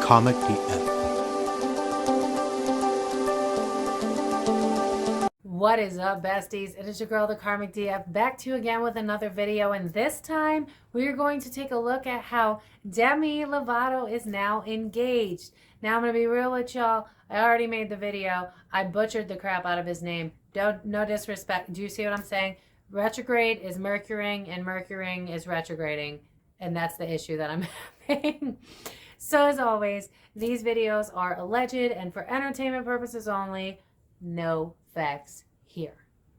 Karmic DF. What is up, besties? It is your girl, the Karmic DF, back to you again with another video, and this time we are going to take a look at how Demi Lovato is now engaged. Now I'm going to be real with y'all. I already made the video. I butchered the crap out of his name. No disrespect. Do you see what I'm saying? Retrograde is Mercury, and Mercury is retrograding, and that's the issue that I'm having. So as always, these videos are alleged and for entertainment purposes only. No facts here.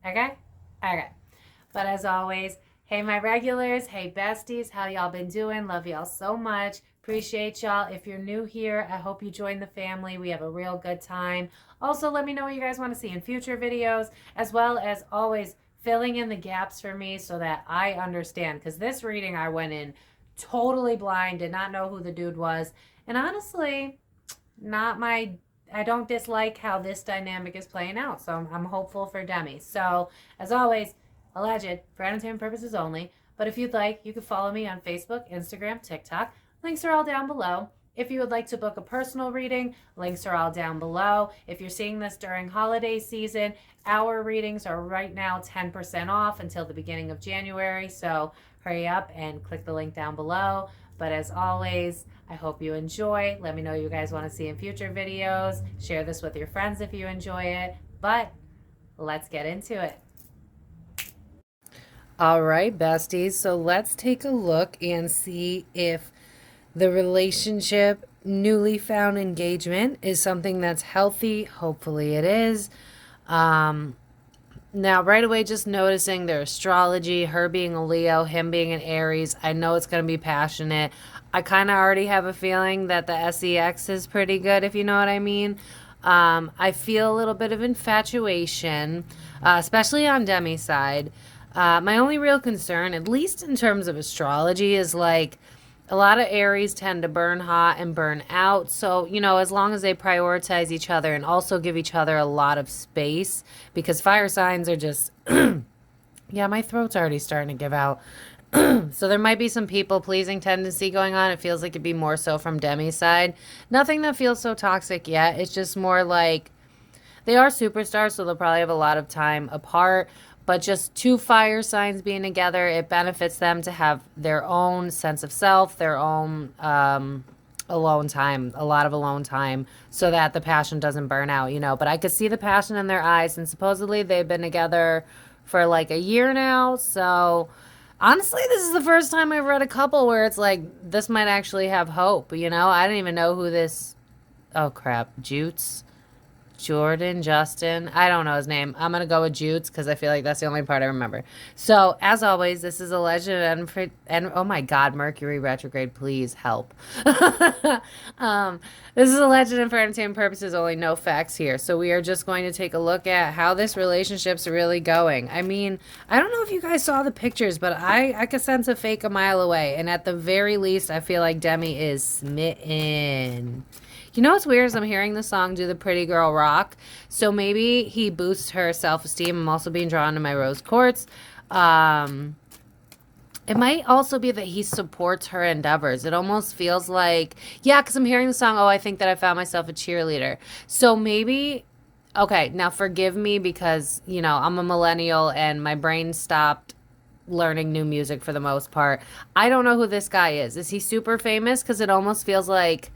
Okay? But as always, hey my regulars, hey besties, how y'all been doing? Love y'all so much. Appreciate y'all. If you're new here, I hope you join the family. We have a real good time. Also, let me know what you guys want to see in future videos, as well as always filling in the gaps for me so that I understand. Because this reading I went in totally blind, did not know who the dude was. And honestly, I don't dislike how this dynamic is playing out. So I'm hopeful for Demi. So as always, alleged for entertainment purposes only. But if you'd like, you can follow me on Facebook, Instagram, TikTok. Links are all down below. If you would like to book a personal reading, links are all down below. If you're seeing this during holiday season, our readings are right now 10% off until the beginning of January. So hurry up and click the link down below. But as always, I hope you enjoy. Let me know what you guys want to see in future videos. Share this with your friends if you enjoy it. But let's get into it. All right, besties. So let's take a look and see if the relationship, newly found engagement, is something that's healthy. Hopefully it is. Now, right away, just noticing their astrology, her being a Leo, him being an Aries. I know it's going to be passionate. I kind of already have a feeling that the sex is pretty good, if you know what I mean. I feel a little bit of infatuation, especially on Demi's side. My only real concern, at least in terms of astrology, is like a lot of Aries tend to burn hot and burn out. So, you know, as long as they prioritize each other and also give each other a lot of space, because fire signs are just, yeah, my throat's already starting to give out. So there might be some people-pleasing tendency going on. It feels like it'd be more so from Demi's side. Nothing that feels so toxic yet. It's just more like they are superstars, so they'll probably have a lot of time apart. But just two fire signs being together, it benefits them to have their own sense of self, their own alone time, a lot of alone time, so that the passion doesn't burn out, you know. But I could see the passion in their eyes, and supposedly they've been together for like a year now. So honestly, this is the first time I've read a couple where it's like, this might actually have hope, you know. I didn't even know who this, oh crap, Jutes? Jordan, Justin, I don't know his name. I'm going to go with Jutes because I feel like that's the only part I remember. So, as always, this is a legend and oh my God, Mercury retrograde, please help. This is a legend and for entertainment purposes only, no facts here. So, we are just going to take a look at how this relationship's really going. I mean, I don't know if you guys saw the pictures, but I could sense a fake a mile away. And at the very least, I feel like Demi is smitten. You know what's weird is I'm hearing the song Do the Pretty Girl Rock. So maybe he boosts her self-esteem. I'm also being drawn to my rose quartz. It might also be that he supports her endeavors. It almost feels like, yeah, because I'm hearing the song, oh, I think that I found myself a cheerleader. So maybe, okay, now forgive me because, you know, I'm a millennial and my brain stopped learning new music for the most part. I don't know who this guy is. Is he super famous? Because it almost feels like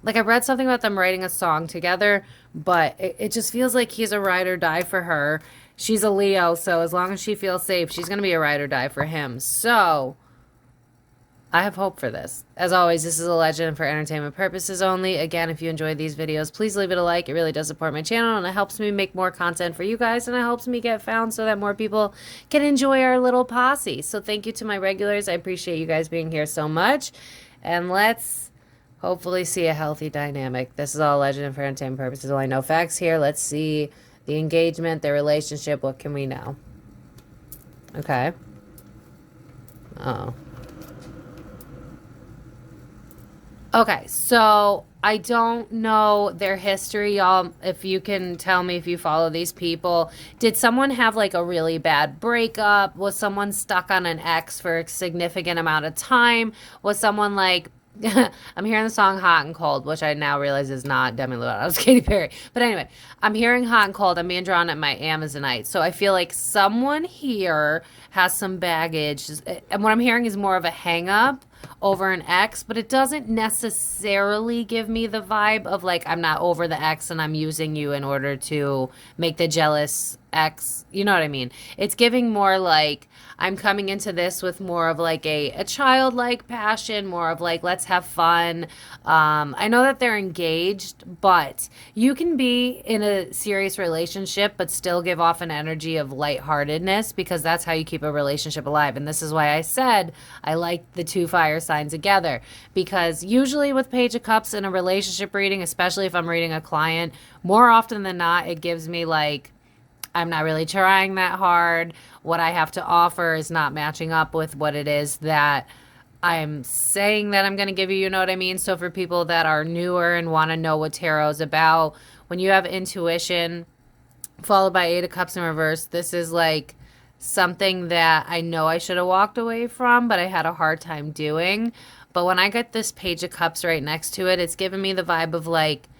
I read something about them writing a song together, but it just feels like he's a ride or die for her. She's a Leo, so as long as she feels safe, she's going to be a ride or die for him. So I have hope for this. As always, this is a legend for entertainment purposes only. Again, if you enjoyed these videos, please leave it a like. It really does support my channel, and it helps me make more content for you guys, and it helps me get found so that more people can enjoy our little posse. So thank you to my regulars. I appreciate you guys being here so much. And let's hopefully see a healthy dynamic. This is all legend and for entertainment purposes only, no facts here. Let's see the engagement, their relationship. What can we know? Okay. Oh. Okay, so I don't know their history, y'all. If you can tell me if you follow these people. Did someone have like a really bad breakup? Was someone stuck on an ex for a significant amount of time? Was someone like I'm hearing the song Hot and Cold, which I now realize is not Demi Lovato. It was Katy Perry. But anyway, I'm hearing Hot and Cold. I'm being drawn at my Amazonite. So I feel like someone here has some baggage. And what I'm hearing is more of a hang up over an ex, but it doesn't necessarily give me the vibe of like I'm not over the ex and I'm using you in order to make the jealous ex. You know what I mean? It's giving more like I'm coming into this with more of like a childlike passion, more of like, let's have fun. I know that they're engaged, but you can be in a serious relationship, but still give off an energy of lightheartedness because that's how you keep a relationship alive. And this is why I said I like the two fire signs together because usually with Page of Cups in a relationship reading, especially if I'm reading a client, more often than not, it gives me like, I'm not really trying that hard. What I have to offer is not matching up with what it is that I'm saying that I'm going to give you. You know what I mean? So for people that are newer and want to know what tarot is about, when you have intuition followed by Eight of Cups in reverse, this is like something that I know I should have walked away from, but I had a hard time doing. But when I get this Page of Cups right next to it, it's giving me the vibe of like,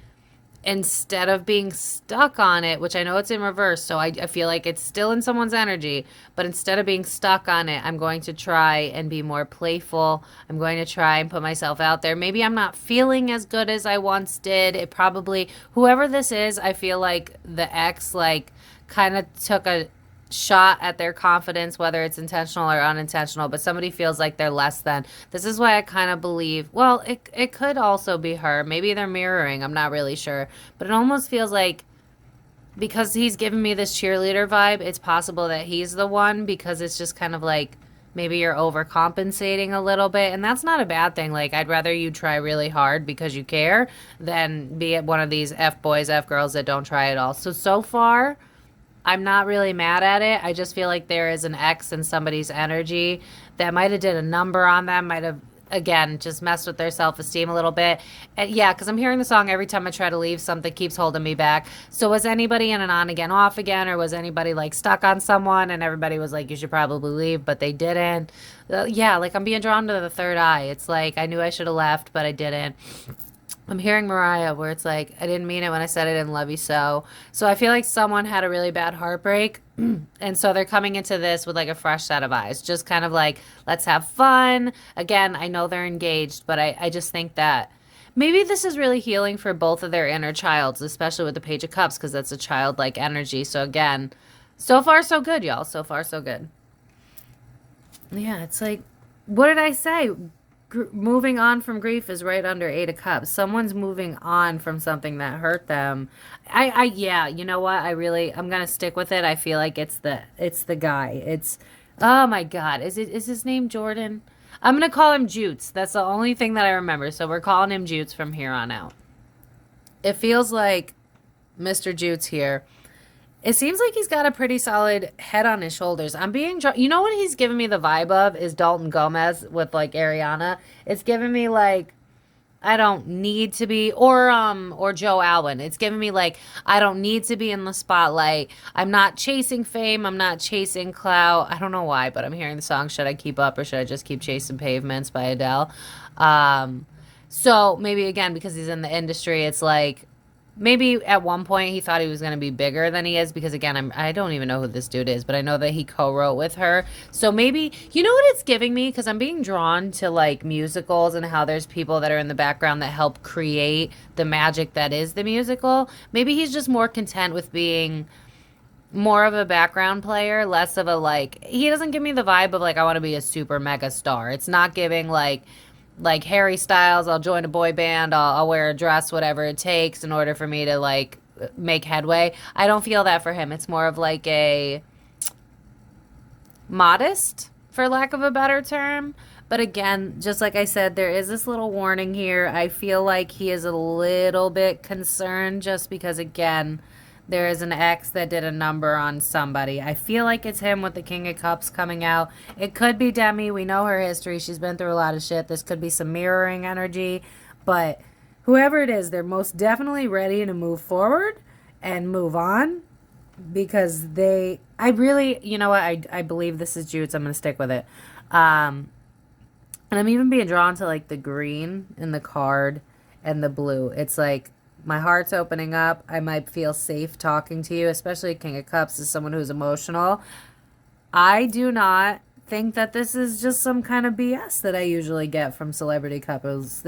instead of being stuck on it, which I know it's in reverse, so I feel like it's still in someone's energy, but instead of being stuck on it, I'm going to try and be more playful. I'm going to try and put myself out there. Maybe I'm not feeling as good as I once did. It probably, whoever this is, I feel like the ex, like, kind of took a shot at their confidence, whether it's intentional or unintentional, but somebody feels like they're less than. This is why I kind of believe, well, it could also be her. Maybe they're mirroring. I'm not really sure. But it almost feels like because he's giving me this cheerleader vibe, it's possible that he's the one because it's just kind of like maybe you're overcompensating a little bit. And that's not a bad thing. Like, I'd rather you try really hard because you care than be one of these F boys, F girls that don't try at all. So far, I'm not really mad at it. I just feel like there is an X in somebody's energy that might have did a number on them, might have, again, just messed with their self-esteem a little bit. And yeah, because I'm hearing the song every time I try to leave, something keeps holding me back. So was anybody in an on again, off again, or was anybody like stuck on someone and everybody was like, you should probably leave, but they didn't? Yeah, like I'm being drawn to the third eye. It's like I knew I should have left, but I didn't. I'm hearing Mariah where it's like, I didn't mean it when I said I didn't love you so. So I feel like someone had a really bad heartbreak. And so they're coming into this with like a fresh set of eyes. Just kind of like, let's have fun. Again, I know they're engaged, but I just think that maybe this is really healing for both of their inner childs, especially with the Page of Cups, because that's a childlike energy. So again, so far so good, y'all. So far so good. Yeah, it's like, what did I say? Moving on from grief is right under Eight of Cups. Someone's moving on from something that hurt them. Yeah, you know what? I'm gonna stick with it. I feel like it's the guy. Oh my God, is his name Jordan? I'm gonna call him Jutes. That's the only thing that I remember. So we're calling him Jutes from here on out. It feels like Mr. Jutes here. It seems like he's got a pretty solid head on his shoulders. You know what he's giving me the vibe of is Dalton Gomez with like Ariana. It's giving me like I don't need to be or Joe Alwyn. It's giving me like I don't need to be in the spotlight. I'm not chasing fame. I'm not chasing clout. I don't know why, but I'm hearing the song Should I Keep Up or Should I Just Keep Chasing Pavements by Adele. So maybe again because he's in the industry, it's like maybe at one point he thought he was going to be bigger than he is because again I don't even know who this dude is, but I know that he co-wrote with her. So maybe you know what it's giving me, because I'm being drawn to like musicals and how there's people that are in the background that help create the magic that is the musical. Maybe he's just more content with being more of a background player, less of a like, he doesn't give me the vibe of like I want to be a super mega star. It's not giving like Harry Styles, I'll join a boy band, I'll wear a dress, whatever it takes in order for me to like make headway. I don't feel that for him. It's more of like a modest, for lack of a better term. But again, just like I said, there is this little warning here. I feel like he is a little bit concerned just because, again, there is an ex that did a number on somebody. I feel like it's him with the King of Cups coming out. It could be Demi. We know her history. She's been through a lot of shit. This could be some mirroring energy. But whoever it is, they're most definitely ready to move forward and move on because I really, you know what? I believe this is Jude's. I'm going to stick with it. And And I'm even being drawn to like the green in the card and the blue. It's like my heart's opening up. I might feel safe talking to you, especially King of Cups is someone who's emotional. I do not think that this is just some kind of BS that I usually get from celebrity couples.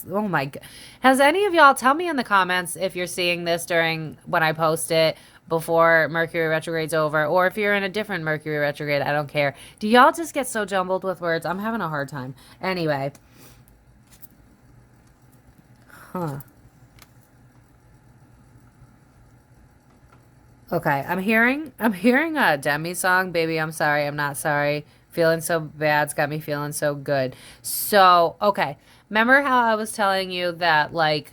Oh my god. Has any of y'all, tell me in the comments if you're seeing this during when I post it before Mercury retrograde's over, or if you're in a different Mercury retrograde, I don't care. Do y'all just get so jumbled with words? I'm having a hard time. Anyway. Huh. Okay, I'm hearing a Demi song, Baby I'm Sorry, I'm Not Sorry. Feeling so bad's got me feeling so good. So, okay. Remember how I was telling you that like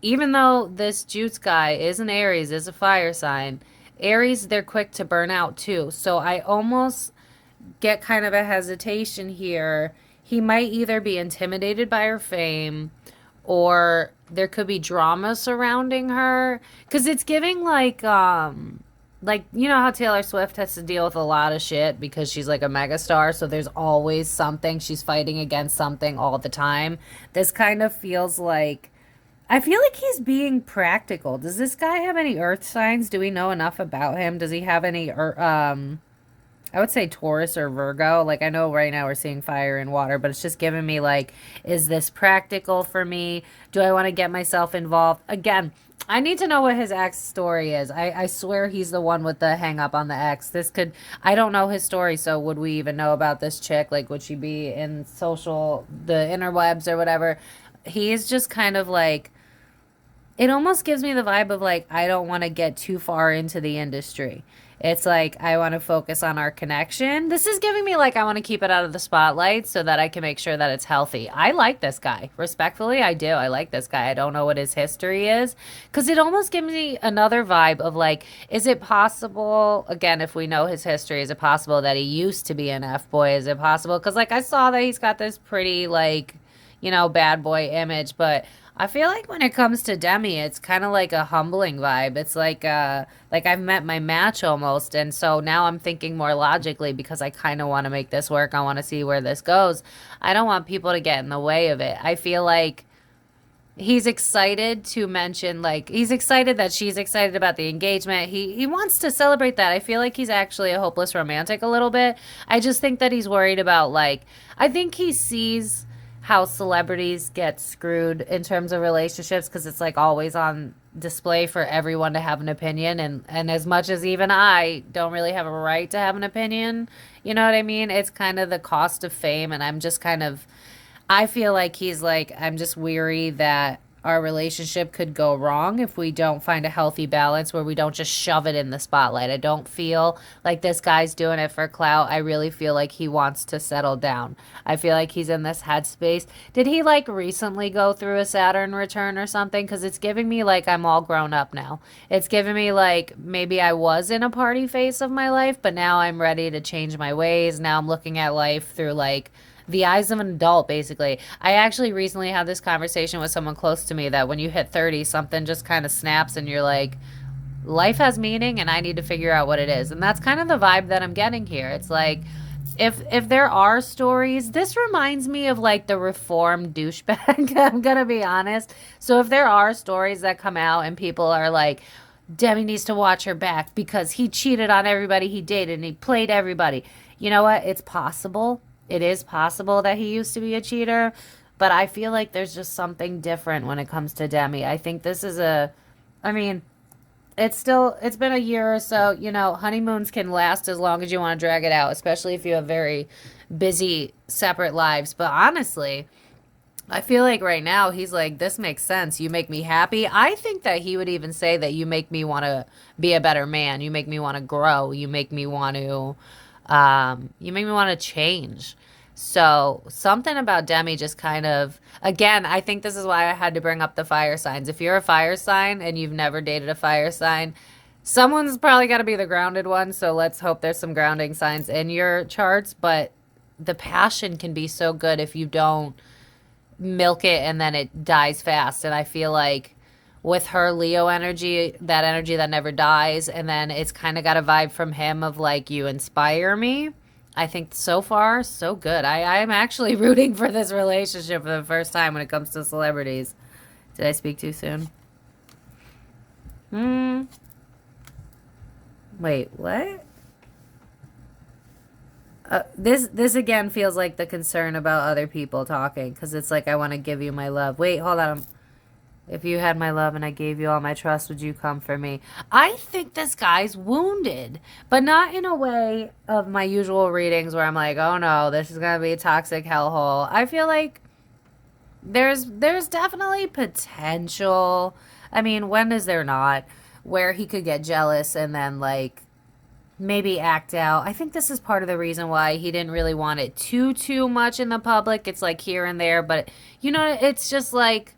even though this Jutes guy is an Aries, is a fire sign, Aries, they're quick to burn out too. So I almost get kind of a hesitation here. He might either be intimidated by her fame or there could be drama surrounding her because it's giving like you know how Taylor Swift has to deal with a lot of shit because she's like a megastar, so there's always something, she's fighting against something all the time. This kind of feels like I feel like he's being practical. Does this guy have any earth signs? Do we know enough about him? Does he have any I would say Taurus or Virgo. Like, I know right now we're seeing fire and water, but it's just giving me, like, is this practical for me? Do I want to get myself involved? Again, I need to know what his ex story is. I swear he's the one with the hang up on the ex. I don't know his story, so would we even know about this chick? Like, would she be in the interwebs or whatever? He is just kind of like, it almost gives me the vibe of, like, I don't want to get too far into the industry. It's like, I want to focus on our connection. This is giving me like, I want to keep it out of the spotlight so that I can make sure that it's healthy. I like this guy. Respectfully, I do. I like this guy. I don't know what his history is. Because it almost gives me another vibe of like, is it possible, again, if we know his history, is it possible that he used to be an F-boy? Is it possible? Because like, I saw that he's got this pretty like, you know, bad boy image, but I feel like when it comes to Demi, it's kind of like a humbling vibe. It's like I've met my match almost, and so now I'm thinking more logically because I kind of want to make this work. I want to see where this goes. I don't want people to get in the way of it. I feel like he's excited to mention, like, he's excited that she's excited about the engagement. He wants to celebrate that. I feel like he's actually a hopeless romantic a little bit. I just think that he's worried about, like, I think he sees how celebrities get screwed in terms of relationships because it's like always on display for everyone to have an opinion, and as much as even I don't really have a right to have an opinion, you know what I mean, it's kind of the cost of fame. And I'm just kind of, I feel like he's like, I'm just weary that our relationship could go wrong if we don't find a healthy balance where we don't just shove it in the spotlight. I don't feel like this guy's doing it for clout. I really feel like he wants to settle down. I feel like he's in this headspace. Did he like recently go through a Saturn return or something? Because it's giving me like I'm all grown up now. It's giving me like maybe I was in a party phase of my life, but now I'm ready to change my ways. Now I'm looking at life through like the eyes of an adult, basically. I actually recently had this conversation with someone close to me that when you hit 30, something just kind of snaps and you're like, life has meaning and I need to figure out what it is. And that's kind of the vibe that I'm getting here. It's like, if there are stories, this reminds me of like the reformed douchebag. I'm gonna be honest. So if there are stories that come out and people are like, Demi needs to watch her back because he cheated on everybody he dated and he played everybody. You know what? It's possible. It is possible that he used to be a cheater, but I feel like there's just something different when it comes to Demi. I think this is I mean, it's been a year or so. You know, honeymoons can last as long as you want to drag it out, especially if you have very busy, separate lives. But honestly, I feel like right now he's like, this makes sense. You make me happy. I think that he would even say that you make me want to be a better man. You make me want to grow. You make me want to change. So something about Demi just kind of, again, I think this is why I had to bring up the fire signs. If you're a fire sign and you've never dated a fire sign, someone's probably got to be the grounded one. So let's hope there's some grounding signs in your charts. But the passion can be so good if you don't milk it and then it dies fast. And I feel like with her Leo energy that never dies, and then it's kind of got a vibe from him of like, you inspire me. I think so far, so good. I'm actually rooting for this relationship for the first time when it comes to celebrities. Did I speak too soon? Wait, what? This again feels like the concern about other people talking, because it's like, I want to give you my love. Wait, hold on. If you had my love and I gave you all my trust, would you come for me? I think this guy's wounded, but not in a way of my usual readings where I'm like, oh no, this is gonna be a toxic hellhole. I feel like there's definitely potential. I mean, when is there not? Where he could get jealous and then like maybe act out. I think this is part of the reason why he didn't really want it too much in the public. It's like here and there, but you know, it's just like,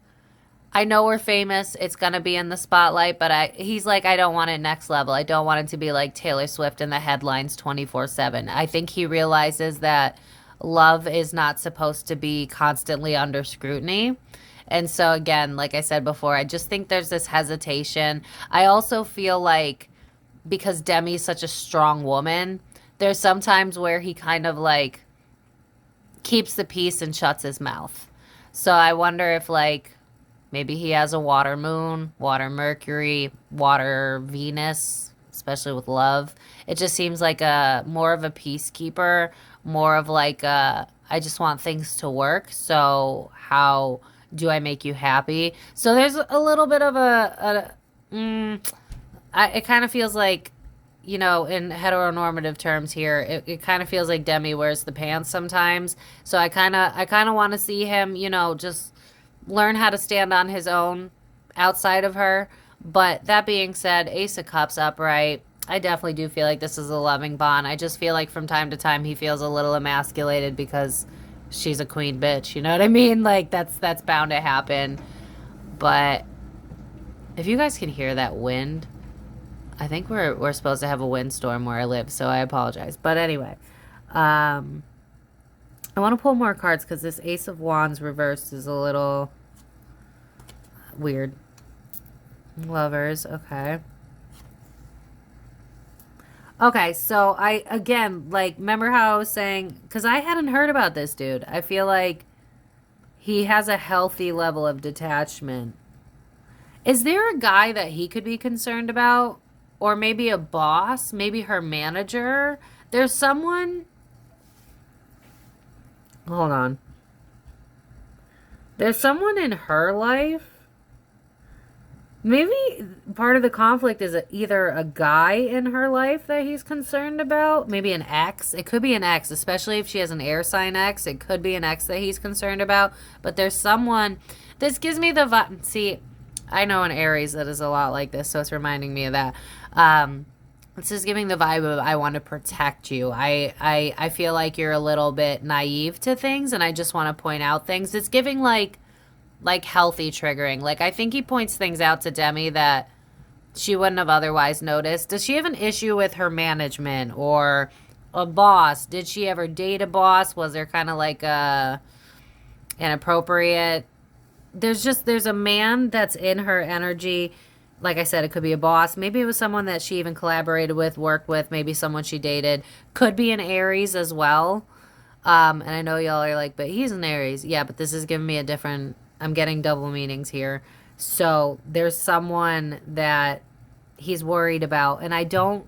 I know we're famous. It's going to be in the spotlight, but he's like, I don't want it next level. I don't want it to be like Taylor Swift in the headlines 24/7. I think he realizes that love is not supposed to be constantly under scrutiny. And so again, like I said before, I just think there's this hesitation. I also feel like because Demi's such a strong woman, there's sometimes where he kind of like keeps the peace and shuts his mouth. So I wonder if like maybe he has a water moon, water Mercury, water Venus, especially with love. It just seems like a more of a peacekeeper, more of like a, I just want things to work. So how do I make you happy? So there's a little bit of it kind of feels like, you know, in heteronormative terms here, it kind of feels like Demi wears the pants sometimes. So I kind of want to see him, you know, just learn how to stand on his own outside of her. But that being said, Ace of Cups upright. I definitely do feel like this is a loving bond. I just feel like from time to time he feels a little emasculated because she's a queen bitch. You know what I mean? Like that's bound to happen. But if you guys can hear that wind, I think we're supposed to have a windstorm where I live, so I apologize. But anyway, I want to pull more cards because this Ace of Wands reversed is a little weird. Lovers, okay. Okay, so again, like, remember how I was saying, because I hadn't heard about this dude. I feel like he has a healthy level of detachment. Is there a guy that he could be concerned about? Or maybe a boss? Maybe her manager? There's someone... Hold on. There's someone in her life. Maybe part of the conflict is either a guy in her life that he's concerned about. Maybe an ex. It could be an ex, especially if she has an air sign ex. It could be an ex that he's concerned about. But there's someone... This gives me the vibe... See, I know an Aries that is a lot like this, so it's reminding me of that. It's just giving the vibe of I want to protect you. I feel like you're a little bit naive to things, and I just want to point out things. It's giving like healthy triggering. Like I think he points things out to Demi that she wouldn't have otherwise noticed. Does she have an issue with her management or a boss? Did she ever date a boss? Was there kind of like a inappropriate? There's a man that's in her energy. Like I said, it could be a boss. Maybe it was someone that she even collaborated with, worked with. Maybe someone she dated. Could be an Aries as well. And I know y'all are like, but he's an Aries. Yeah, but this is giving me a different... I'm getting double meanings here. So there's someone that he's worried about. And I don't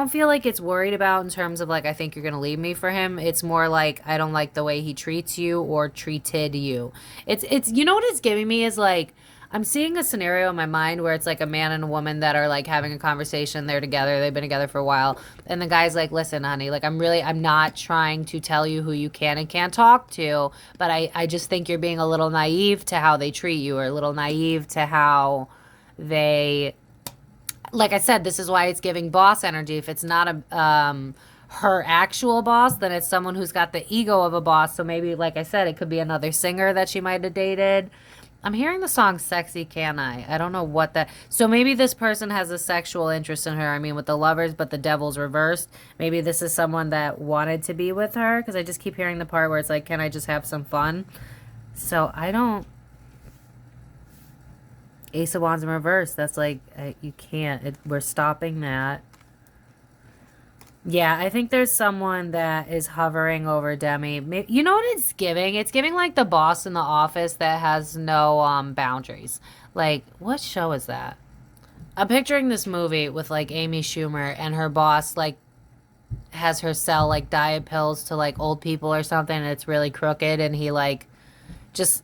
feel like it's worried about in terms of like, I think you're going to leave me for him. It's more like, I don't like the way he treats you or treated you. It's, you know what it's giving me is like, I'm seeing a scenario in my mind where it's like a man and a woman that are like having a conversation. They're together. They've been together for a while. And the guy's like, listen, honey, like I'm not trying to tell you who you can and can't talk to, but I just think you're being a little naive to how they treat you or a little naive to how they, like I said, this is why it's giving boss energy. If it's not her actual boss, then it's someone who's got the ego of a boss. So maybe, like I said, it could be another singer that she might have dated. I'm hearing the song Sexy Can I don't know what that... So maybe this person has a sexual interest in her. I mean, with the lovers, but the devil's reversed. Maybe this is someone that wanted to be with her. Because I just keep hearing the part where it's like, can I just have some fun? So I don't... Ace of Wands in reverse. That's like, you can't. We're stopping that. Yeah, I think there's someone that is hovering over Demi. You know what it's giving? It's giving like the boss in the office that has no boundaries. Like, what show is that? I'm picturing this movie with like Amy Schumer and her boss like has her sell like diet pills to like old people or something, and it's really crooked, and he like just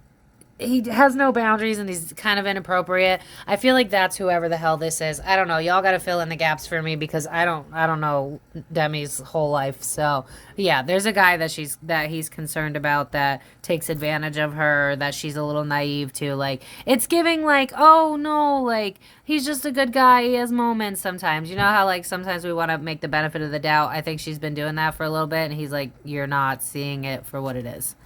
he has no boundaries and he's kind of inappropriate. I feel like that's whoever the hell this is. I don't know. Y'all got to fill in the gaps for me because I don't know Demi's whole life. So, yeah, there's a guy that he's concerned about that takes advantage of her, that she's a little naive to. Like, it's giving like, "Oh no, like he's just a good guy. He has moments sometimes." You know how like sometimes we want to make the benefit of the doubt. I think she's been doing that for a little bit and he's like, "You're not seeing it for what it is."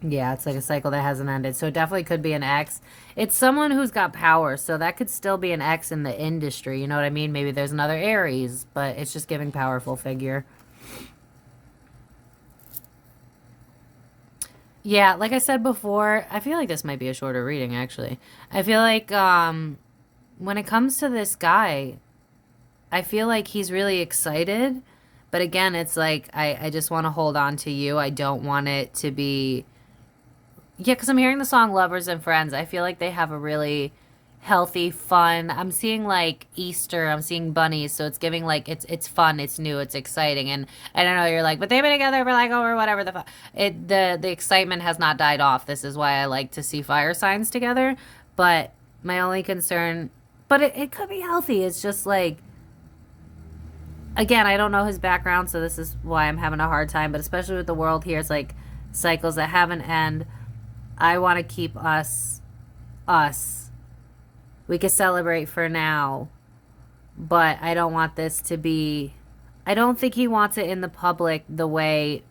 Yeah, it's like a cycle that hasn't ended. So it definitely could be an ex. It's someone who's got power. So that could still be an ex in the industry. You know what I mean? Maybe there's another Aries, but it's just giving powerful figure. Yeah, like I said before, I feel like this might be a shorter reading actually. I feel like when it comes to this guy, I feel like he's really excited. But again, it's like I just want to hold on to you. I don't want it to be. Yeah, because I'm hearing the song Lovers and Friends. I feel like they have a really healthy, fun. I'm seeing like Easter. I'm seeing bunnies, so it's giving like it's fun, it's new, it's exciting. And I don't know, you're like, but they've been together for like over whatever the excitement has not died off. This is why I like to see fire signs together. But my only concern, but it could be healthy. It's just like again, I don't know his background, so this is why I'm having a hard time. But especially with the world here, it's like cycles that have an end. I want to keep us. We could celebrate for now, but I don't want this to be. I don't think he wants it in the public the way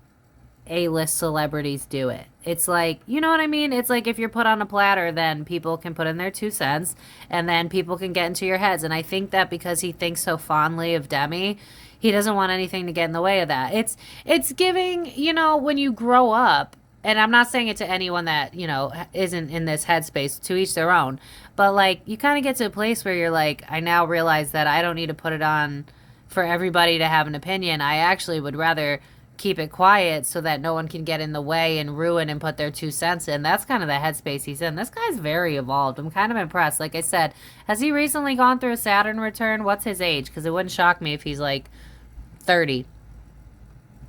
A-list celebrities do it. It's like, you know what I mean? It's like if you're put on a platter, then people can put in their 2 cents, and then people can get into your heads. And I think that because he thinks so fondly of Demi, he doesn't want anything to get in the way of that. It's giving, when you grow up, and I'm not saying it to anyone that, isn't in this headspace, to each their own, but like you kind of get to a place where you're like, I now realize that I don't need to put it on for everybody to have an opinion. I actually would rather keep it quiet so that no one can get in the way and ruin and put their 2 cents in. That's kind of the headspace he's in. This guy's very evolved. I'm kind of impressed. Like I said, has he recently gone through a Saturn return? What's his age? Because it wouldn't shock me if he's like 30.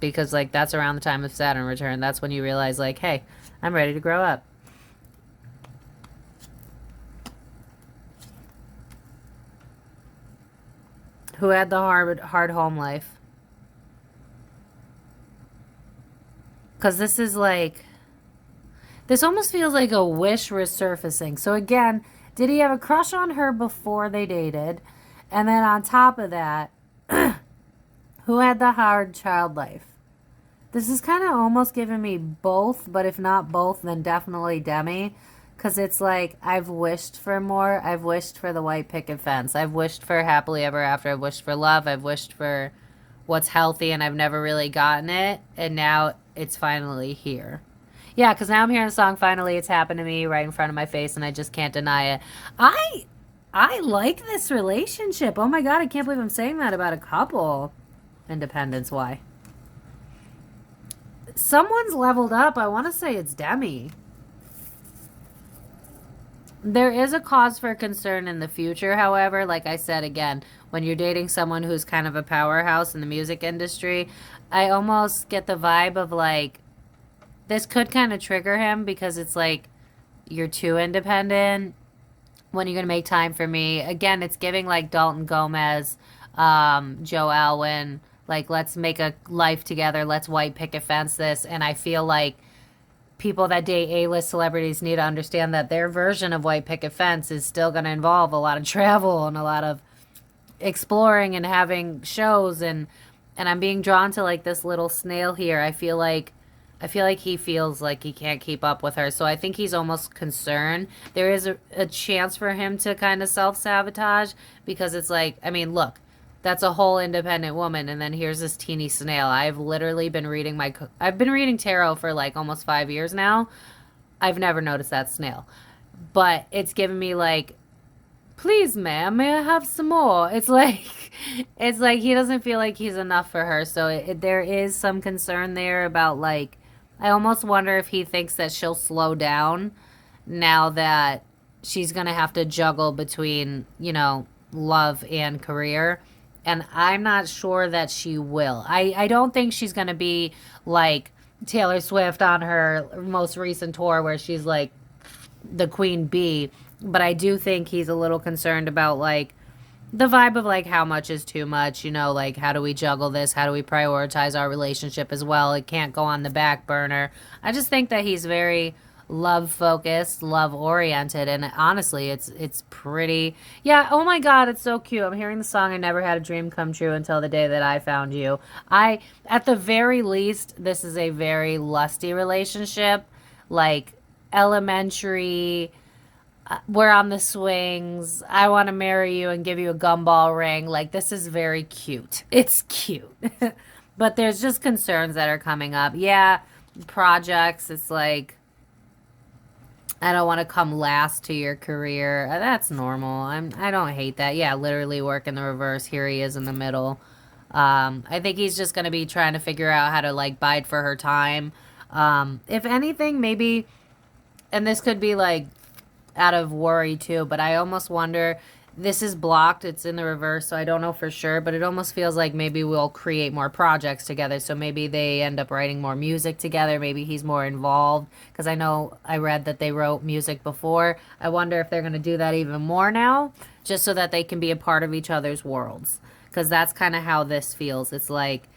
Because like that's around the time of Saturn return. That's when you realize like, hey, I'm ready to grow up. Who had the hard home life? Because this is like, this almost feels like a wish resurfacing. So again, did he have a crush on her before they dated? And then on top of that, who had the hard child life? This is kind of almost giving me both, but if not both, then definitely Demi. Because it's like, I've wished for more. I've wished for the white picket fence. I've wished for happily ever after. I've wished for love. I've wished for what's healthy, and I've never really gotten it. And now it's finally here. Yeah, because now I'm hearing the song, Finally It's Happened to Me, right in front of my face, and I just can't deny it. I like this relationship. Oh my God, I can't believe I'm saying that about a couple. Independence, why? Someone's leveled up. I want to say it's Demi. There is a cause for concern in the future, however. Like I said, again, when you're dating someone who's kind of a powerhouse in the music industry, I almost get the vibe of like, this could kind of trigger him because it's like, you're too independent. When are you going to make time for me? Again, it's giving like Dalton Gomez, Joe Alwyn, like, let's make a life together. Let's white picket fence this. And I feel like people that date A-list celebrities need to understand that their version of white picket fence is still going to involve a lot of travel and a lot of exploring and having shows. And I'm being drawn to like this little snail here. I feel like he feels like he can't keep up with her. So I think he's almost concerned. There is a chance for him to kind of self-sabotage because it's like, I mean, look, that's a whole independent woman, and then here's this teeny snail. I've literally been reading I've been reading tarot for like almost 5 years now. I've never noticed that snail. But it's given me like, please, ma'am, may I have some more? It's like, it's like he doesn't feel like he's enough for her. So there is some concern there about like, I almost wonder if he thinks that she'll slow down now that she's going to have to juggle between, you know, love and career. And I'm not sure that she will. I don't think she's going to be like Taylor Swift on her most recent tour where she's like the queen bee. But I do think he's a little concerned about like the vibe of like how much is too much, you know, like how do we juggle this? How do we prioritize our relationship as well? It can't go on the back burner. I just think that he's very love focused, love oriented, and honestly, it's pretty. Yeah, oh my god, it's so cute. I'm hearing the song I Never Had a Dream Come True Until the Day That I Found You. I at the very least, this is a very lusty relationship, like elementary. We're on the swings. I want to marry you and give you a gumball ring. Like, this is very cute. It's cute. But there's just concerns that are coming up. Yeah, projects. It's like, I don't want to come last to your career. That's normal. I don't hate that. Yeah, literally work in the reverse. Here he is in the middle. I think he's just going to be trying to figure out how to, like, bide for her time. If anything, maybe, and this could be, like, out of worry too, but I almost wonder, this is blocked, it's in the reverse, so I don't know for sure, but it almost feels like maybe we'll create more projects together. So maybe they end up writing more music together, maybe he's more involved, because I know I read that they wrote music before. I wonder if they're going to do that even more now, just so that they can be a part of each other's worlds, because that's kind of how this feels. It's like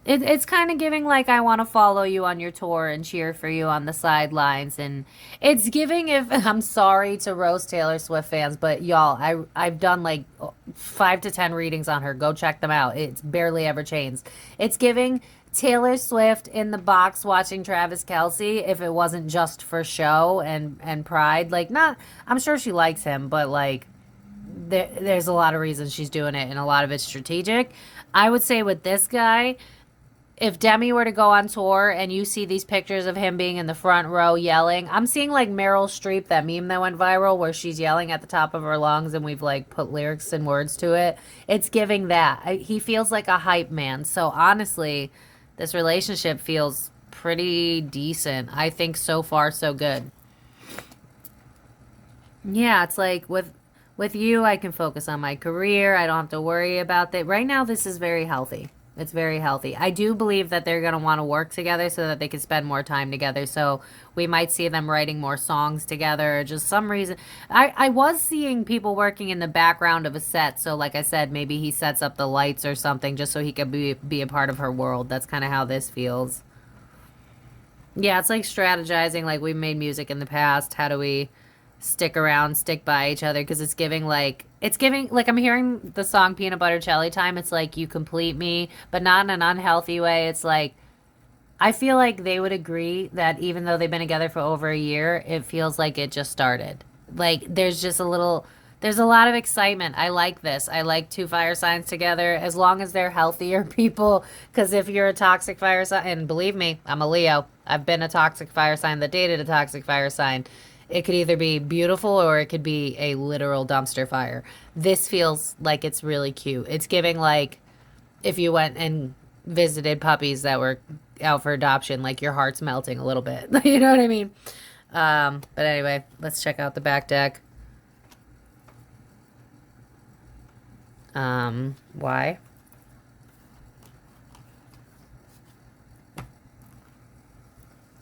it's kind of giving like I want to follow you on your tour and cheer for you on the sidelines, and it's giving, if I'm sorry to roast Taylor Swift fans, but y'all, I've done like 5 to 10 readings on her. Go check them out. It's barely ever changed. It's giving Taylor Swift in the box watching Travis Kelce if it wasn't just for show and pride. Like, not, I'm sure she likes him, but like there's a lot of reasons she's doing it, and a lot of it's strategic. I would say with this guy, if Demi were to go on tour and you see these pictures of him being in the front row yelling, I'm seeing like Meryl Streep, that meme that went viral where she's yelling at the top of her lungs and we've like put lyrics and words to it. It's giving that. He feels like a hype man. So honestly, this relationship feels pretty decent. I think so far so good. Yeah, it's like with you, I can focus on my career. I don't have to worry about that. Right now, this is very healthy. It's very healthy. I do believe that they're going to want to work together so that they can spend more time together. So we might see them writing more songs together. Just some reason. I was seeing people working in the background of a set. So like I said, maybe he sets up the lights or something just so he could be a part of her world. That's kind of how this feels. Yeah, it's like strategizing. Like, we've made music in the past. How do we stick around, stick by each other? Because it's giving like I'm hearing the song Peanut Butter Jelly Time. It's like you complete me, but not in an unhealthy way. It's like I feel like they would agree that even though they've been together for over a year, it feels like it just started. Like there's a lot of excitement. I like this. I like two fire signs together, as long as they're healthier people. Because if you're a toxic fire sign, and believe me, I'm a Leo. I've been a toxic fire sign that dated a toxic fire sign. It could either be beautiful or it could be a literal dumpster fire. This feels like it's really cute. It's giving like if you went and visited puppies that were out for adoption, like your heart's melting a little bit. You know what I mean? But anyway, let's check out the back deck. Why?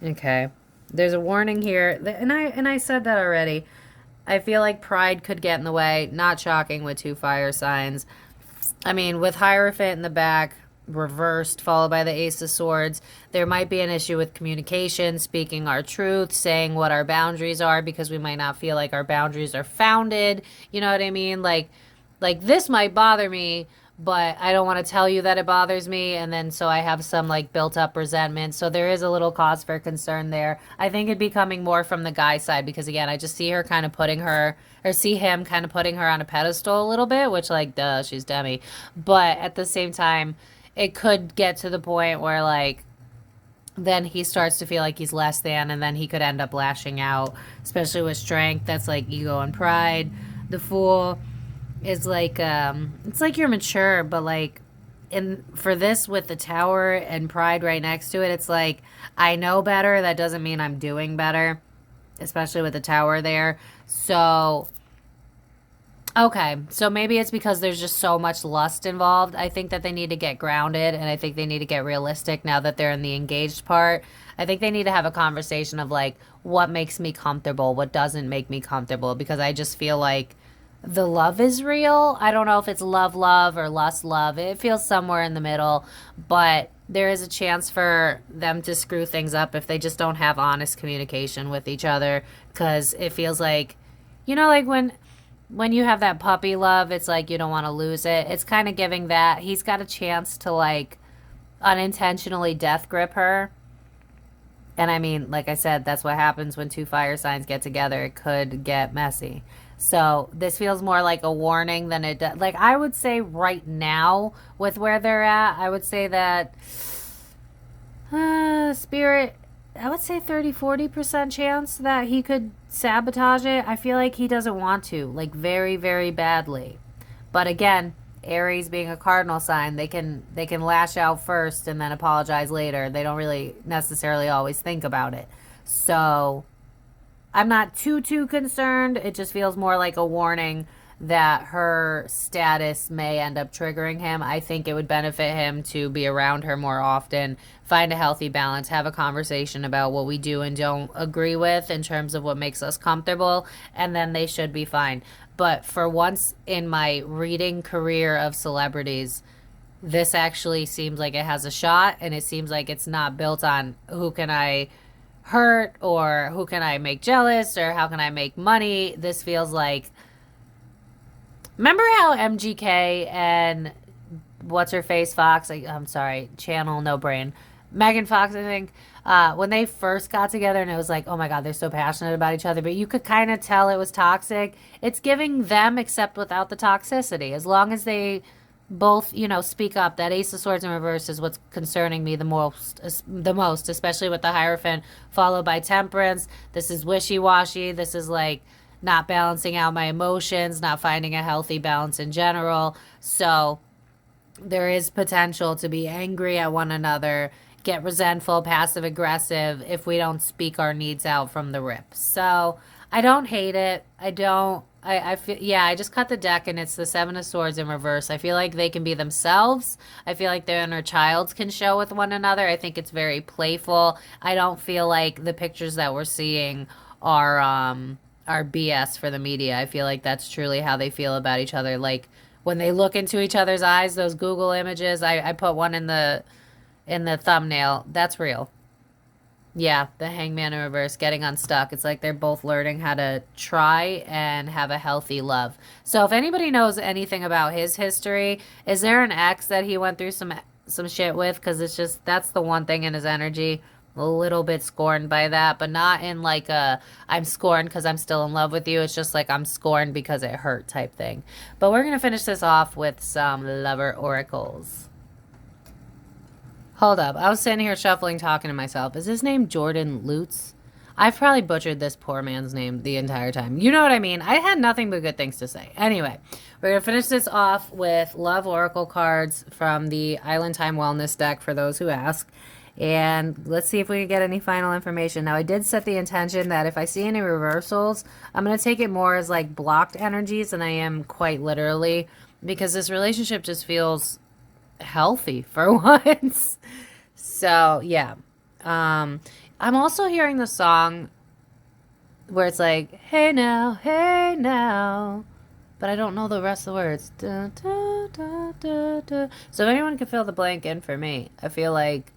Okay. There's a warning here, and I said that already. I feel like pride could get in the way. Not shocking with two fire signs. I mean, with Hierophant in the back, reversed, followed by the Ace of Swords, there might be an issue with communication, speaking our truth, saying what our boundaries are, because we might not feel like our boundaries are founded. You know what I mean? Like this might bother me, but I don't want to tell you that it bothers me, and then so I have some like built up resentment. So there is a little cause for concern there. I think it'd be coming more from the guy side, because again, I just see her kind of see him kind of putting her on a pedestal a little bit, which like, duh, she's Demi. But at the same time, it could get to the point where like then he starts to feel like he's less than, and then he could end up lashing out, especially with strength. That's like ego and pride. The Fool. is like it's like you're mature, but like in for this with the tower and pride right next to it, it's like I know better. That doesn't mean I'm doing better, especially with the tower there. So okay, so maybe it's because there's just so much lust involved. I think that they need to get grounded, and I think they need to get realistic now that they're in the engaged part. I think they need to have a conversation of like, what makes me comfortable, what doesn't make me comfortable, because I just feel like the love is real. I don't know if it's love, love or lust, love. It feels somewhere in the middle, but there is a chance for them to screw things up if they just don't have honest communication with each other, because it feels like, like when you have that puppy love, it's like you don't want to lose it. It's kind of giving that. He's got a chance to like unintentionally death grip her. And I mean, like I said, that's what happens when two fire signs get together. It could get messy. So this feels more like a warning than it does. Like I would say right now with where they're at, I would say that Spirit, I would say 30-40% chance that he could sabotage it. I feel like he doesn't want to, like very, very badly. But again, Aries being a cardinal sign, they can lash out first and then apologize later. They don't really necessarily always think about it. So I'm not too concerned. It just feels more like a warning that her status may end up triggering him. I think it would benefit him to be around her more often, find a healthy balance, have a conversation about what we do and don't agree with in terms of what makes us comfortable, and then they should be fine. But for once in my reading career of celebrities, this actually seems like it has a shot, and it seems like it's not built on who can I hurt or who can I make jealous or how can I make money. This feels like, remember how MGK and what's her face Fox, I'm sorry, Channel No Brain, Megan Fox, I think, when they first got together, and it was like, oh my God, they're so passionate about each other, but you could kind of tell it was toxic. It's giving them, except without the toxicity. As long as they both, speak up. That Ace of Swords in reverse is what's concerning me the most, especially with the Hierophant followed by Temperance. This is wishy-washy. This is like not balancing out my emotions, not finding a healthy balance in general. So there is potential to be angry at one another, get resentful, passive aggressive if we don't speak our needs out from the rip. So I don't hate it. I feel, yeah, I just cut the deck and it's the Seven of Swords in reverse. I feel like they can be themselves. I feel like their inner child can show with one another. I think it's very playful. I don't feel like the pictures that we're seeing are BS for the media. I feel like that's truly how they feel about each other. Like when they look into each other's eyes, those Google images, I put one in the thumbnail. That's real. Yeah, the Hangman in reverse, getting unstuck. It's like they're both learning how to try and have a healthy love. So if anybody knows anything about his history, is there an ex that he went through some shit with? Because it's just, that's the one thing in his energy. A little bit scorned by that, but not in like a I'm scorned because I'm still in love with you. It's just like I'm scorned because it hurt type thing. But we're going to finish this off with some lover oracles. Hold up. I was sitting here shuffling, talking to myself. Is his name Jordan Lutes? I've probably butchered this poor man's name the entire time. You know what I mean? I had nothing but good things to say. Anyway, we're going to finish this off with love oracle cards from the Island Time Wellness deck for those who ask. And let's see if we can get any final information. Now, I did set the intention that if I see any reversals, I'm going to take it more as like blocked energies than I am quite literally, because this relationship just feels healthy for once. So yeah, I'm also hearing the song where it's like hey now, but I don't know the rest of the words. Da, da, da, da, da. So if anyone can fill the blank in for me, I feel like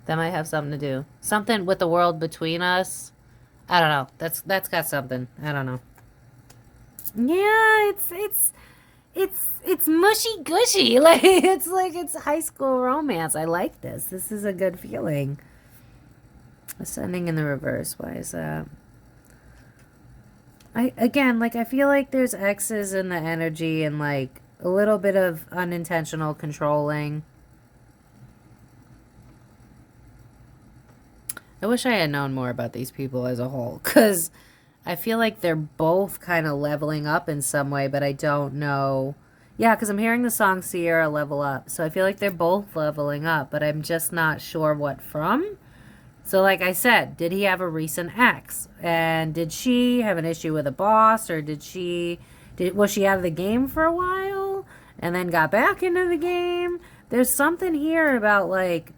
that might have something to do, something with the world between us. I don't know, that's got something. I don't know. Yeah, it's mushy gushy. Like it's high school romance. I like this. This is a good feeling. Ascending in the reverse. Why is that? I feel like there's X's in the energy and like a little bit of unintentional controlling. I wish I had known more about these people as a whole, because I feel like they're both kind of leveling up in some way, but I don't know. Yeah, because I'm hearing the song Sierra Level Up. So I feel like they're both leveling up, but I'm just not sure what from. So like I said, did he have a recent ex? And did she have an issue with a boss? Or was she out of the game for a while? And then got back into the game? There's something here about like,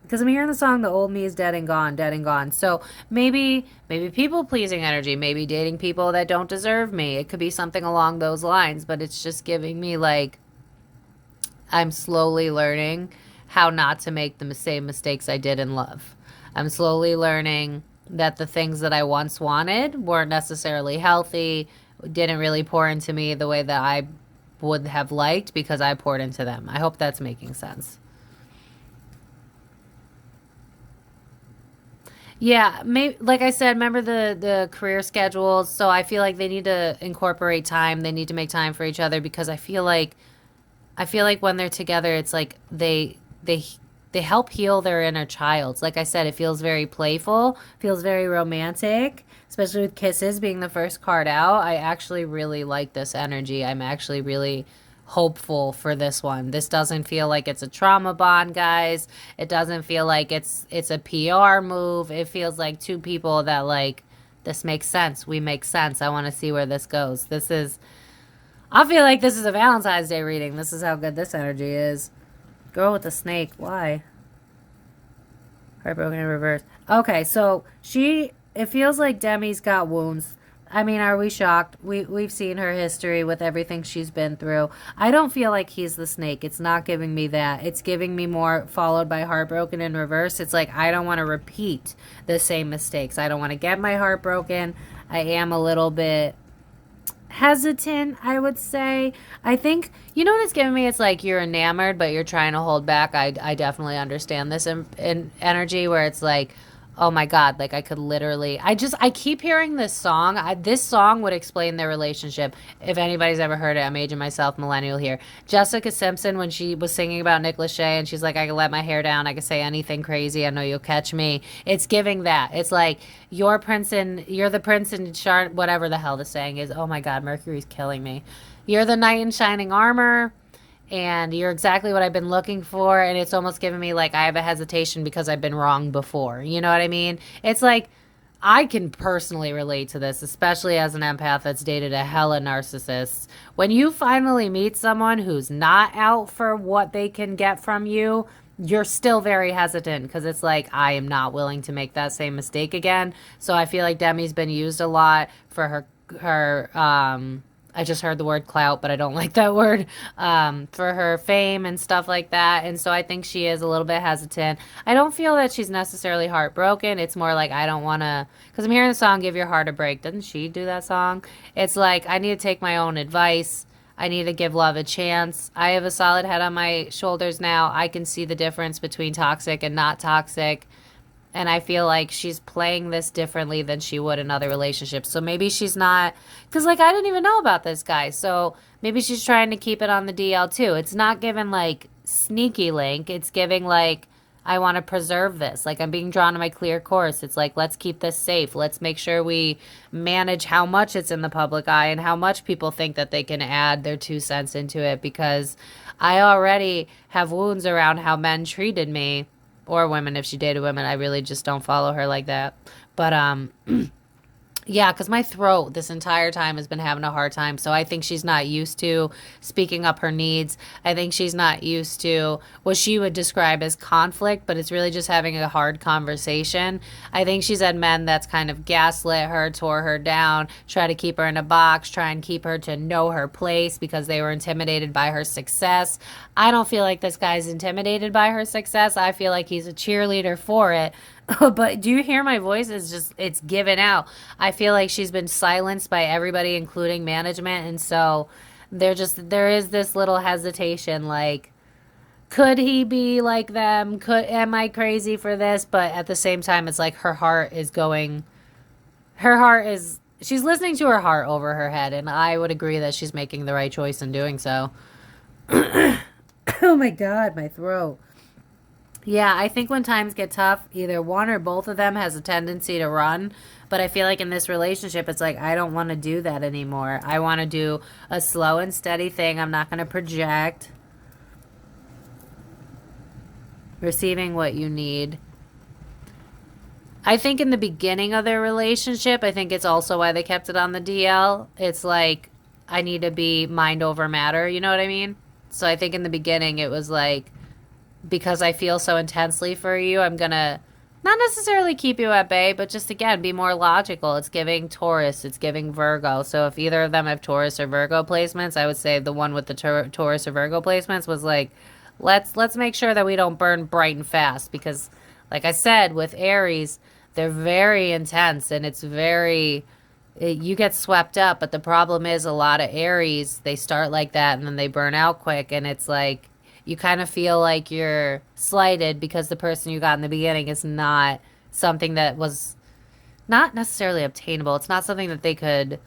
because I'm hearing the song "The Old Me Is Dead and Gone, Dead and Gone." So maybe people pleasing energy, maybe dating people that don't deserve me. It could be something along those lines, but it's just giving me like I'm slowly learning how not to make the same mistakes I did in love. I'm slowly learning that the things that I once wanted weren't necessarily healthy, didn't really pour into me the way that I would have liked because I poured into them. I hope that's making sense. Yeah, maybe like I said, remember the career schedules. So I feel like they need to incorporate time. They need to make time for each other because I feel like when they're together, it's like they help heal their inner child. Like I said, it feels very playful, feels very romantic, especially with kisses being the first card out. I actually really like this energy. I'm actually really hopeful for this one. This doesn't feel like it's a trauma bond, guys. It doesn't feel like it's a PR move. It feels like two people that like this makes sense. We make sense. I want to see where this goes. I feel like this is a Valentine's Day reading. This is how good this energy is. Girl with the snake. Why? Heartbroken in reverse. Okay, so it feels like Demi's got wounds. I mean, are we shocked? We've seen her history with everything she's been through. I don't feel like he's the snake. It's not giving me that. It's giving me more followed by heartbroken in reverse. It's like I don't want to repeat the same mistakes. I don't want to get my heart broken. I am a little bit hesitant, I would say. I think, you know what it's giving me? It's like you're enamored, but you're trying to hold back. I definitely understand this in energy where it's like, oh my God, like I could literally, I keep hearing this song. This song would explain their relationship. If anybody's ever heard it, I'm aging myself, millennial here. Jessica Simpson, when she was singing about Nick Lachey and she's like, I can let my hair down. I can say anything crazy. I know you'll catch me. It's giving that. It's like, you're the prince in whatever the hell the saying is. Oh my God, Mercury's killing me. You're the knight in shining armor and you're exactly what I've been looking for. And it's almost giving me like I have a hesitation because I've been wrong before. You know what I mean? It's like I can personally relate to this, especially as an empath that's dated a hella narcissist. When you finally meet someone who's not out for what they can get from you, you're still very hesitant because it's like I am not willing to make that same mistake again. So I feel like Demi's been used a lot for her I just heard the word clout, but I don't like that word, for her fame and stuff like that. And so I think she is a little bit hesitant. I don't feel that she's necessarily heartbroken. It's more like I don't want to, because I'm hearing the song Give Your Heart a Break. Doesn't she do that song? It's like I need to take my own advice. I need to give love a chance. I have a solid head on my shoulders now. I can see the difference between toxic and not toxic. And I feel like she's playing this differently than she would in other relationships. So maybe she's not, because like I didn't even know about this guy. So maybe she's trying to keep it on the DL too. It's not giving like sneaky link. It's giving like, I want to preserve this. Like I'm being drawn to my clear course. It's like, let's keep this safe. Let's make sure we manage how much it's in the public eye and how much people think that they can add their 2 cents into it, because I already have wounds around how men treated me, or women if she dated women. I really just don't follow her like that. But yeah, because my throat this entire time has been having a hard time. So I think she's not used to speaking up her needs. I think she's not used to what she would describe as conflict, but it's really just having a hard conversation. I think she's had men that's kind of gaslit her, tore her down, try to keep her in a box, try and keep her to know her place because they were intimidated by her success. I don't feel like this guy's intimidated by her success. I feel like he's a cheerleader for it. But do you hear my voice? It's given out. I feel like she's been silenced by everybody, including management. And so there is this little hesitation. Like, could he be like them? Am I crazy for this? But at the same time, it's like she's listening to her heart over her head. And I would agree that she's making the right choice in doing so. Oh my God, my throat. Yeah, I think when times get tough, either one or both of them has a tendency to run. But I feel like in this relationship, it's like, I don't want to do that anymore. I want to do a slow and steady thing. I'm not going to project. Receiving what you need. I think in the beginning of their relationship, I think it's also why they kept it on the DL. It's like, I need to be mind over matter. You know what I mean? So I think in the beginning, it was like, because I feel so intensely for you, I'm going to not necessarily keep you at bay, but just, again, be more logical. It's giving Taurus. It's giving Virgo. So if either of them have Taurus or Virgo placements, I would say the one with the Taurus or Virgo placements was like, let's make sure that we don't burn bright and fast. Because, like I said, with Aries, they're very intense, and it's very... you get swept up, but the problem is a lot of Aries, they start like that, and then they burn out quick, and it's like... you kind of feel like you're slighted because the person you got in the beginning is not something that was not necessarily obtainable. It's not something that they could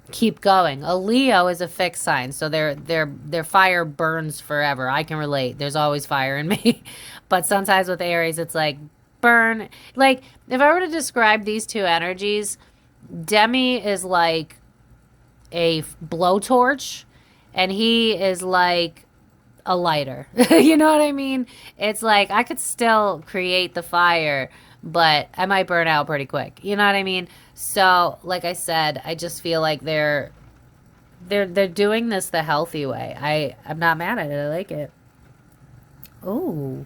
keep going. A Leo is a fixed sign, so their fire burns forever. I can relate. There's always fire in me. But sometimes with Aries, it's like burn. Like, if I were to describe these two energies, Demi is like a blowtorch, and he is like a lighter. You know what I mean? It's like, I could still create the fire, but I might burn out pretty quick. You know what I mean? So, like I said, I just feel like they're doing this the healthy way. I'm not mad at it. I like it. Oh,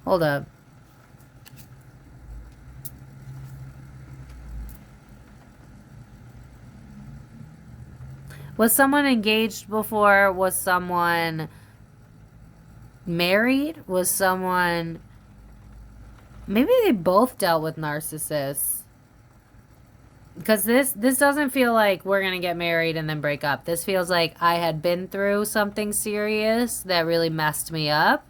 hold up. Was someone engaged before? Was someone married? Was someone... maybe they both dealt with narcissists. Because this doesn't feel like we're going to get married and then break up. This feels like I had been through something serious that really messed me up.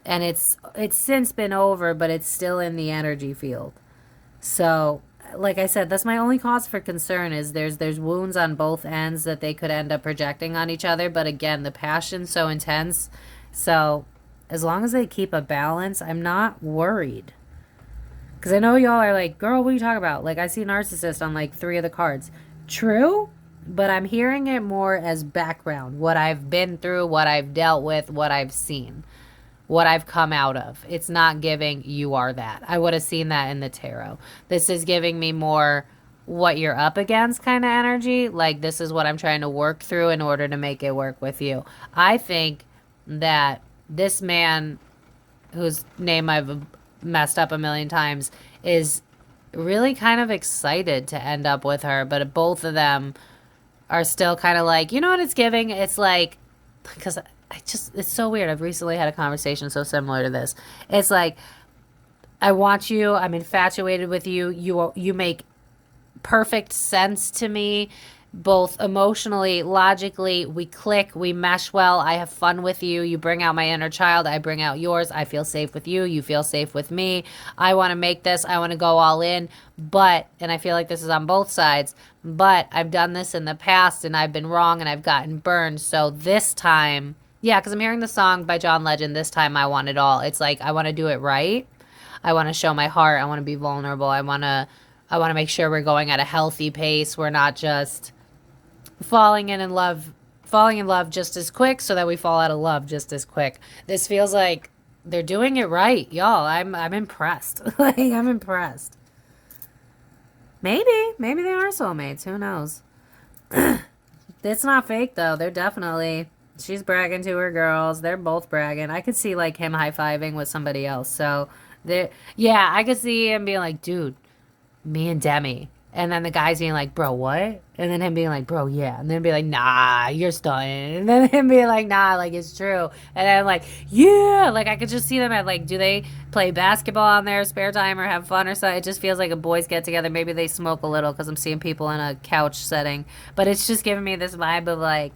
And it's since been over, but it's still in the energy field. So, like I said, that's my only cause for concern, is there's wounds on both ends that they could end up projecting on each other. But again, the passion's so intense. So, as long as they keep a balance, I'm not worried. Because I know y'all are like, girl, what are you talking about? Like, I see narcissist on like 3 of the cards. True, but I'm hearing it more as background. What I've been through, what I've dealt with, what I've seen, what I've come out of. It's not giving you are that. I would have seen that in the tarot. This is giving me more what you're up against kind of energy. Like, this is what I'm trying to work through in order to make it work with you. I think that this man, whose name I've messed up a million times, is really kind of excited to end up with her, but both of them are still kind of like, you know what it's giving? It's like, because it's so weird. I've recently had a conversation so similar to this. It's like, I want you, I'm infatuated with you, you make perfect sense to me, both emotionally, logically. We click, we mesh well. I have fun with you. You bring out my inner child, I bring out yours. I feel safe with you, you feel safe with me. I want to make this, I want to go all in. But, and I feel like this is on both sides, but I've done this in the past and I've been wrong and I've gotten burned. So this time, yeah, because I'm hearing the song by John Legend, This Time I Want It All. It's like, I want to do it right. I want to show my heart. I want to be vulnerable. I want to make sure we're going at a healthy pace. We're not just falling in love just as quick so that we fall out of love just as quick. This feels like they're doing it right, y'all. I'm impressed. Like, I'm impressed. Maybe they are soulmates. Who knows? It's not fake though. They're definitely... she's bragging to her girls. They're both bragging. I could see like him high-fiving with somebody else. So, yeah, I could see him being like, dude, me and Demi. And then the guys being like, bro, what? And then him being like, bro, yeah. And then be like, nah, you're stunning. And then him being like, nah, like, it's true. And then like, yeah. Like, I could just see them at like, do they play basketball on their spare time or have fun or something? It just feels like a boys get together. Maybe they smoke a little because I'm seeing people in a couch setting. But it's just giving me this vibe of like,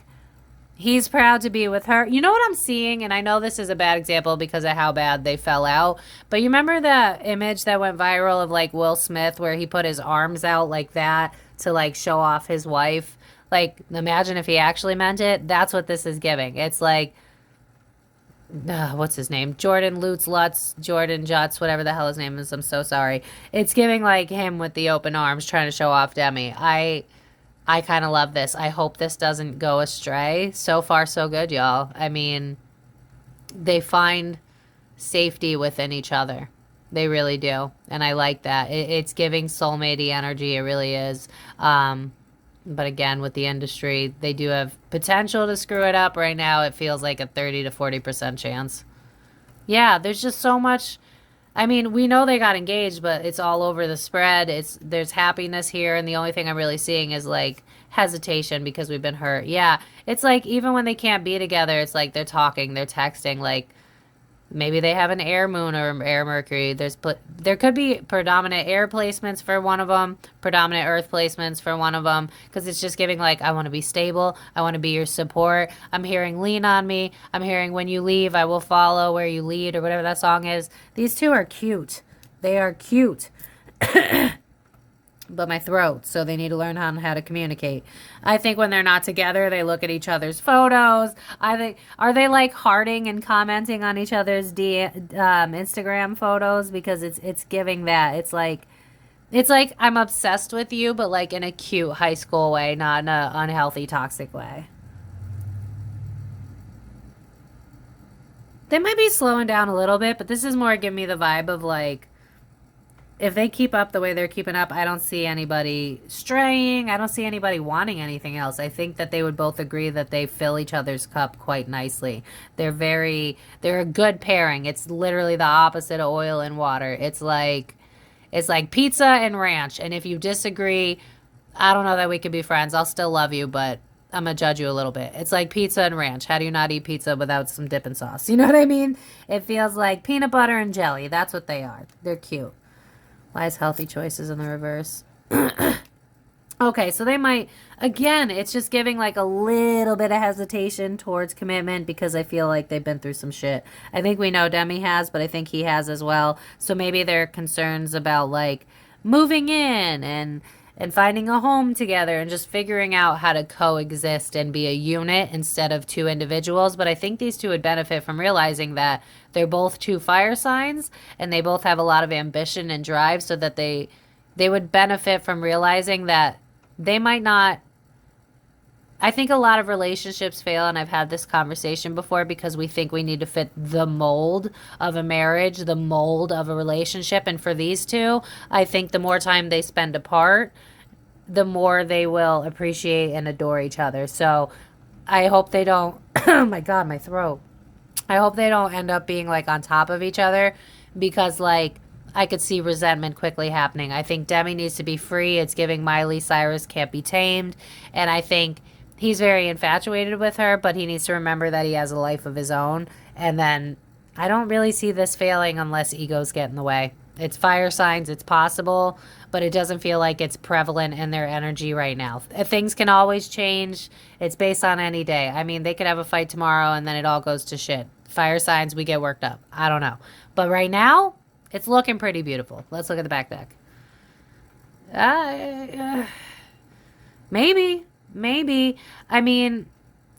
he's proud to be with her. You know what I'm seeing? And I know this is a bad example because of how bad they fell out. But you remember the image that went viral of like Will Smith where he put his arms out like that to like show off his wife? Like, imagine if he actually meant it. That's what this is giving. It's like what's his name? Jordan Lutes, Jordan Juts, whatever the hell his name is. I'm so sorry. It's giving like him with the open arms trying to show off Demi. I kind of love this. I hope this doesn't go astray. So far, so good, y'all. I mean, they find safety within each other. They really do. And I like that. It's giving soulmate energy. It really is. But again, with the industry, they do have potential to screw it up. Right now, it feels like a 30 to 40% chance. Yeah, there's just so much. I mean, we know they got engaged, but it's all over the spread. There's happiness here, and the only thing I'm really seeing is like hesitation because we've been hurt. Yeah, it's like even when they can't be together, it's like they're talking, they're texting, like maybe they have an air moon or air Mercury. There could be predominant air placements for one of them, predominant earth placements for one of them, because it's just giving like, I want to be stable. I want to be your support. I'm hearing lean on me. I'm hearing when you leave, I will follow where you lead, or whatever that song is. These two are cute. They are cute. But my throat, so they need to learn how to communicate. I think when they're not together, they look at each other's photos. I think, are they like hearting and commenting on each other's Instagram photos? Because it's giving that. It's like I'm obsessed with you, but like in a cute high school way, not in a unhealthy, toxic way. They might be slowing down a little bit, but this is more giving me the vibe of like, if they keep up the way they're keeping up, I don't see anybody straying. I don't see anybody wanting anything else. I think that they would both agree that they fill each other's cup quite nicely. They're a good pairing. It's literally the opposite of oil and water. It's like pizza and ranch. And if you disagree, I don't know that we could be friends. I'll still love you, but I'm gonna judge you a little bit. It's like pizza and ranch. How do you not eat pizza without some dipping sauce? You know what I mean? It feels like peanut butter and jelly. That's what they are. They're cute. Why is healthy choices in the reverse? Okay, so they might, again, it's just giving like a little bit of hesitation towards commitment because I feel like they've been through some shit. I think we know Demi has, but I think he has as well. So maybe there are concerns about like moving in and finding a home together and just figuring out how to coexist and be a unit instead of two individuals. But I think these two would benefit from realizing that they're both two fire signs and they both have a lot of ambition and drive, so that they would benefit from realizing that they might not. I think a lot of relationships fail, and I've had this conversation before, because we think we need to fit the mold of a marriage, the mold of a relationship. And for these two, I think the more time they spend apart, the more they will appreciate and adore each other. So I hope they don't, oh my God, my throat. I hope they don't end up being like on top of each other, because like I could see resentment quickly happening. I think Demi needs to be free. It's giving Miley Cyrus can't be tamed. And I think he's very infatuated with her, but he needs to remember that he has a life of his own. And then I don't really see this failing unless egos get in the way. It's fire signs, it's possible, but it doesn't feel like it's prevalent in their energy right now. Things can always change. It's based on any day. I mean, they could have a fight tomorrow and then it all goes to shit. Fire signs, we get worked up. I don't know. But right now, it's looking pretty beautiful. Let's look at the back deck. Maybe. I mean,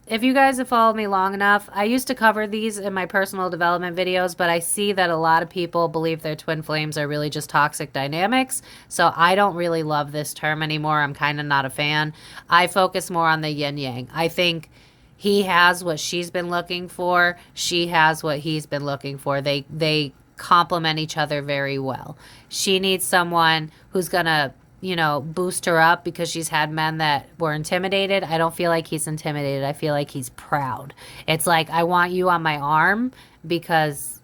if you guys have followed me long enough, I used to cover these in my personal development videos, but I see that a lot of people believe their twin flames are really just toxic dynamics. So I don't really love this term anymore. I'm kind of not a fan. I focus more on the yin yang. I think he has what she's been looking for. She has what he's been looking for. They complement each other very well. She needs someone who's going to, boost her up because she's had men that were intimidated. I don't feel like he's intimidated. I feel like he's proud. It's like, I want you on my arm, because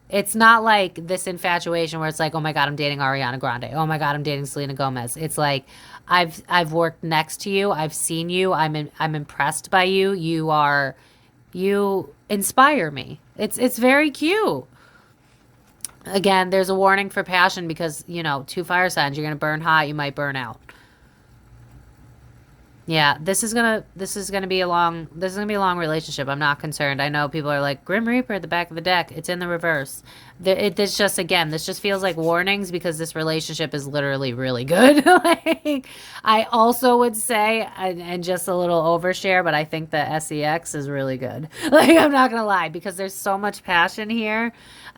it's not like this infatuation where it's like, oh my God, I'm dating Ariana Grande. Oh my God, I'm dating Selena Gomez. It's like, I've worked next to you. I've seen you. I'm impressed by you. You inspire me. It's very cute. Again, there's a warning for passion because, two fire signs, you're going to burn hot, you might burn out. Yeah, this is going to be a long relationship. I'm not concerned. I know people are like, Grim Reaper at the back of the deck. It's in the reverse. this just, again, this just feels like warnings because this relationship is literally really good. Like, I also would say, and just a little overshare, but I think the sex is really good. Like, I'm not gonna lie, because there's so much passion here.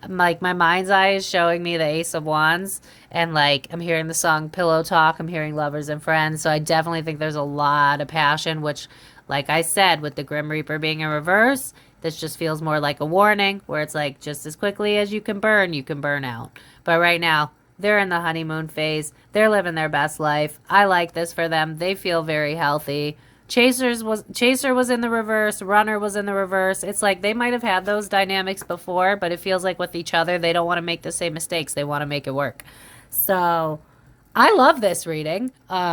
Like, my mind's eye is showing me the Ace of Wands, and like, I'm hearing the song Pillow Talk, I'm hearing Lovers and Friends, so I definitely think there's a lot of passion, which, like I said, with the Grim Reaper being in reverse, this just feels more like a warning, where it's like, just as quickly as you can burn out. But right now, they're in the honeymoon phase. They're living their best life. I like this for them. They feel very healthy. Chaser was in the reverse. Runner was in the reverse. It's like they might have had those dynamics before, but it feels like with each other, they don't want to make the same mistakes. They want to make it work. So I love this reading.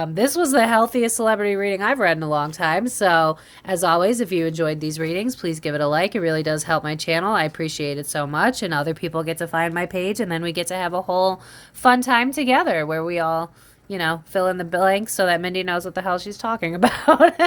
This was the healthiest celebrity reading I've read in a long time. So, as always, if you enjoyed these readings, please give it a like. It really does help my channel. I appreciate it so much. And other people get to find my page. And then we get to have a whole fun time together where we all, fill in the blanks so that Mindy knows what the hell she's talking about.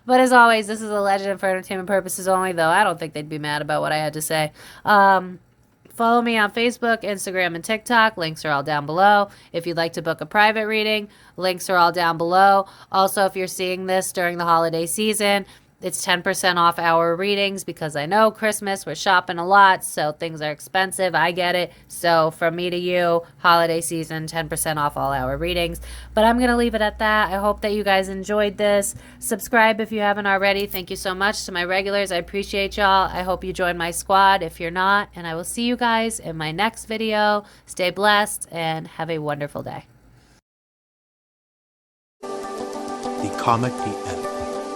But as always, this is a legend for entertainment purposes only, though I don't think they'd be mad about what I had to say. Follow me on Facebook, Instagram, and TikTok. Links are all down below. If you'd like to book a private reading, links are all down below. Also, if you're seeing this during the holiday season, it's 10% off our readings because I know Christmas, we're shopping a lot, so things are expensive. I get it. So from me to you, holiday season, 10% off all our readings. But I'm going to leave it at that. I hope that you guys enjoyed this. Subscribe if you haven't already. Thank you so much to my regulars. I appreciate y'all. I hope you join my squad if you're not. And I will see you guys in my next video. Stay blessed and have a wonderful day. The Comic, the